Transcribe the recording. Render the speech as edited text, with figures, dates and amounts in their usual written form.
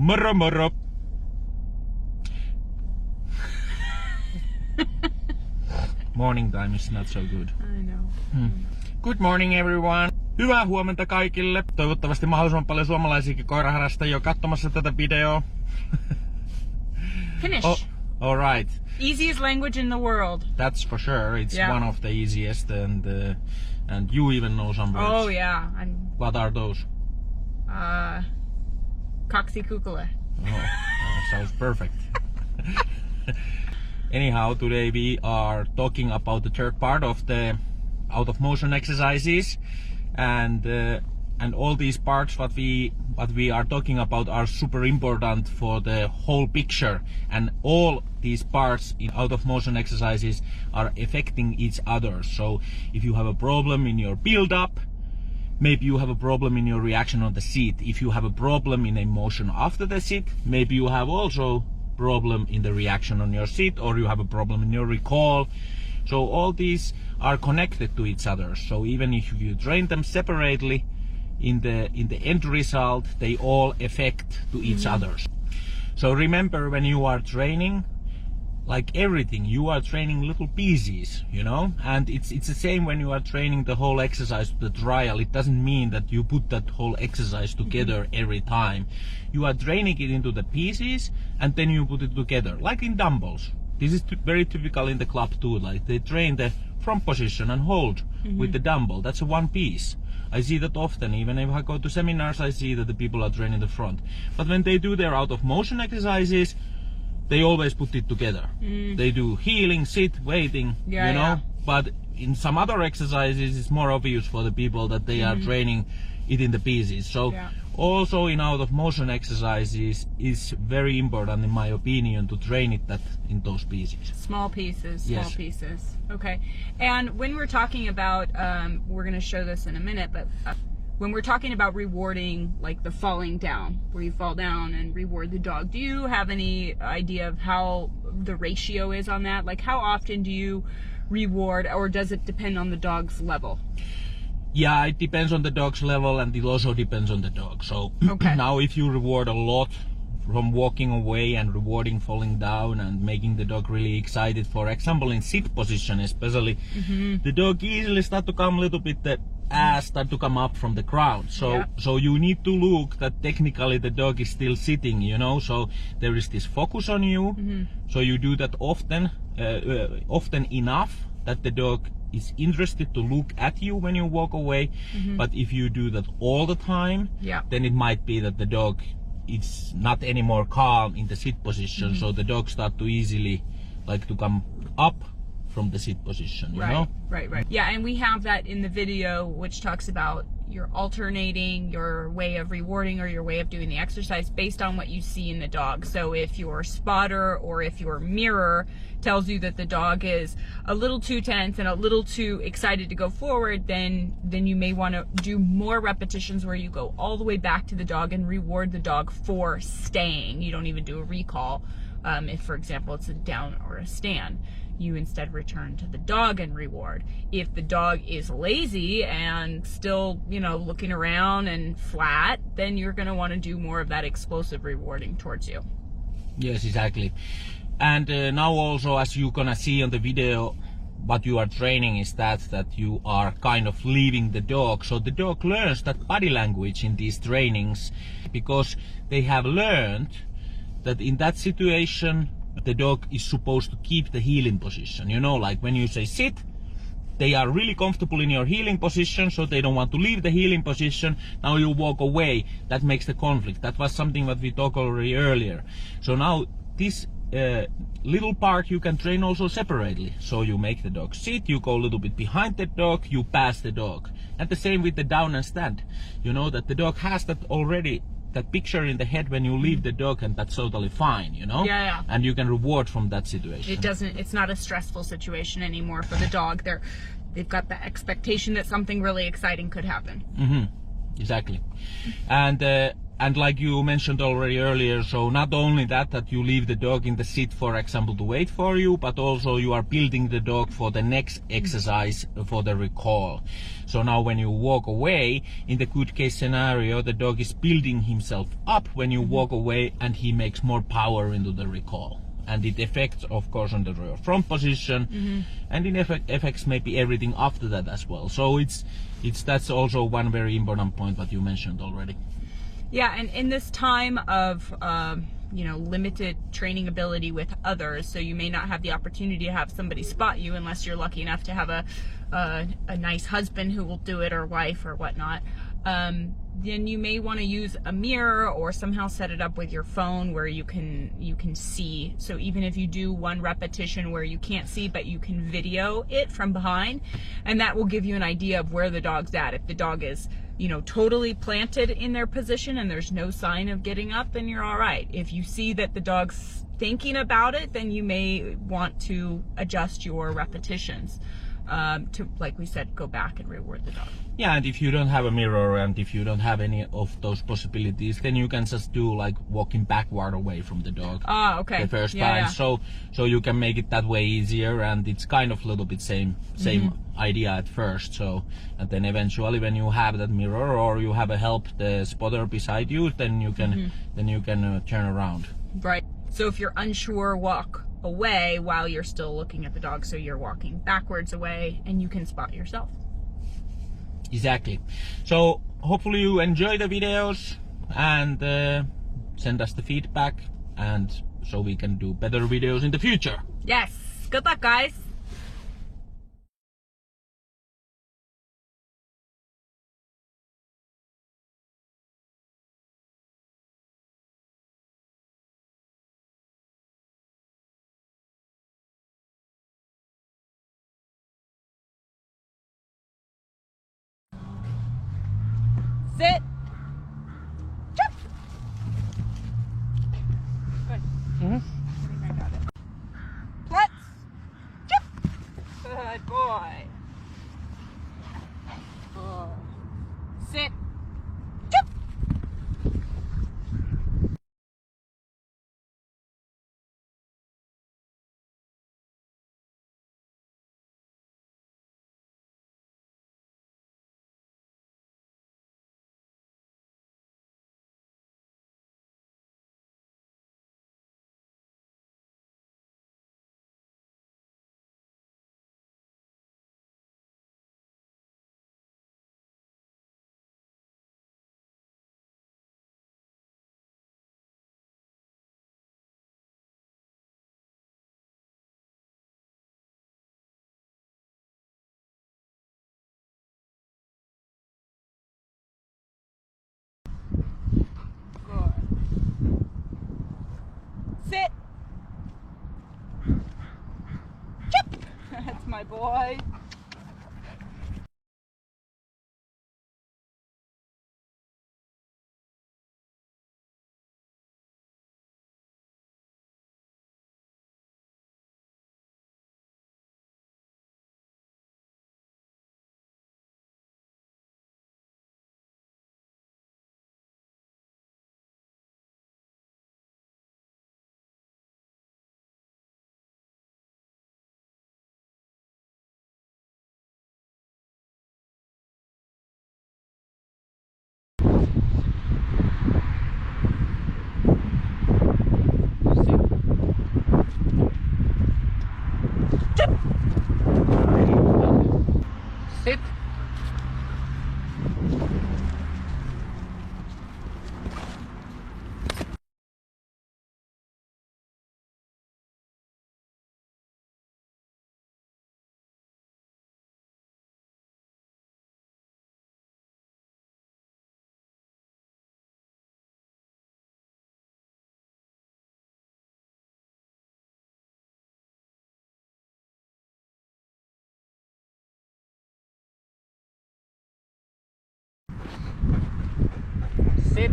Moro moro. Morning time is not so good. I know. Good morning everyone. Hyvää huomenta kaikille. Toivottavasti mahdollisimman paljon suomalaisiakin koiraharrastajia on katsomassa tätä videoa. Finnish. Oh, all right. Easiest language in the world. That's for sure. It's one of the easiest, and you even know some words. Oh yeah. What are those? Kaksi kukule. Oh, sounds perfect. Anyhow, today we are talking about the third part of the out of motion exercises, and all these parts what we are talking about are super important for the whole picture, and all these parts in out of motion exercises are affecting each other. So if you have a problem in your build up, maybe you have a problem in your reaction on the seat. If you have a problem in a motion after the seat, maybe you have also problem in the reaction on your seat, or you have a problem in your recall. So all these are connected to each other. So even if you train them separately, in the end result, they all affect to each other. So remember, when you are training, like everything, you are training little pieces, you know, and it's the same when you are training the whole exercise to the trial. It doesn't mean that you put that whole exercise together every time. You are training it into the pieces and then you put it together, like in dumbbells. This is very typical in the club too. Like they train the front position and hold with the dumbbell. That's a one piece. I see that often. Even if I go to seminars, I see that the people are training the front. But when they do their out of motion exercises, they always put it together. They do healing, sit, waiting, you know. But in some other exercises, it's more obvious for the people that they are training it in the pieces. So also in out of motion exercises is very important, in my opinion, to train it that in those pieces. Small pieces, small pieces. Okay. And when we're talking about, we're going to show this in a minute, but when we're talking about rewarding, like the falling down, where you fall down and reward the dog, do you have any idea of how the ratio is on that? Like how often do you reward, or does it depend on the dog's level? Yeah, it depends on the dog's level, and it also depends on the dog. So now if you reward a lot from walking away and rewarding falling down and making the dog really excited, for example in sit position especially, the dog easily start to come a little bit, the ass start to come up from the ground. So you need to look that technically the dog is still sitting, you know, so there is this focus on you. So you do that often enough that the dog is interested to look at you when you walk away. But if you do that all the time, then it might be that the dog is not anymore calm in the sit position. So the dog start to easily like to come up from the sit position, you know? Right. Yeah, and we have that in the video, which talks about you're alternating your way of rewarding or your way of doing the exercise based on what you see in the dog. So if your spotter or if your mirror tells you that the dog is a little too tense and a little too excited to go forward, then you may want to do more repetitions where you go all the way back to the dog and reward the dog for staying. You don't even do a recall. If, for example, it's a down or a stand, you instead return to the dog and reward. If the dog is lazy and still, you know, looking around and flat, then you're going to want to do more of that explosive rewarding towards you. Yes, exactly. And now also, as you're gonna see on the video, what you are training is that you are kind of leaving the dog. So the dog learns that body language in these trainings, because they have learned that in that situation the dog is supposed to keep the heeling position. You know, like when you say sit, they are really comfortable in your heeling position, so they don't want to leave the heeling position. Now you walk away, that makes the conflict. That was something that we talked already earlier. So now this little part you can train also separately. So you make the dog sit, you go a little bit behind the dog, you pass the dog. And the same with the down and stand. You know that the dog has that already, that picture in the head when you leave the dog, and that's totally fine, you know? Yeah. And you can reward from that situation. It's not a stressful situation anymore for the dog. They've got the expectation that something really exciting could happen. Exactly. And and like you mentioned already earlier, so not only that you leave the dog in the sit, for example, to wait for you, but also you are building the dog for the next exercise, for the recall. So now when you walk away, in the good case scenario, the dog is building himself up when you walk away, and he makes more power into the recall. And it affects, of course, on the rear front position, and it affects maybe everything after that as well. So that's also one very important point that you mentioned already. Yeah, and in this time of limited training ability with others, so you may not have the opportunity to have somebody spot you unless you're lucky enough to have a nice husband who will do it, or wife or whatnot. Then you may want to use a mirror or somehow set it up with your phone where you can see. So even if you do one repetition where you can't see, but you can video it from behind, and that will give you an idea of where the dog's at. If the dog is totally planted in their position and there's no sign of getting up, then you're all right. If you see that the dog's thinking about it, then you may want to adjust your repetitions to, like we said, go back and reward the dog. Yeah, and if you don't have a mirror and if you don't have any of those possibilities, then you can just do like walking backward away from the dog. Ah, okay. The first Yeah, time, yeah. so you can make it that way easier, and it's kind of a little bit same idea at first. So, and then eventually when you have that mirror or you have a help, the spotter beside you, then you can turn around. Right. So if you're unsure, walk away while you're still looking at the dog. So you're walking backwards away and you can spot yourself. Exactly. So hopefully you enjoy the videos, and send us the feedback, and so we can do better videos in the future. Yes. Good luck, guys. Sit. Jump. Good. I think I got it. Let's jump. Good boy. Good. Sit. Jump. Good. Sit. Jump. That's my boy. Sit. Sit.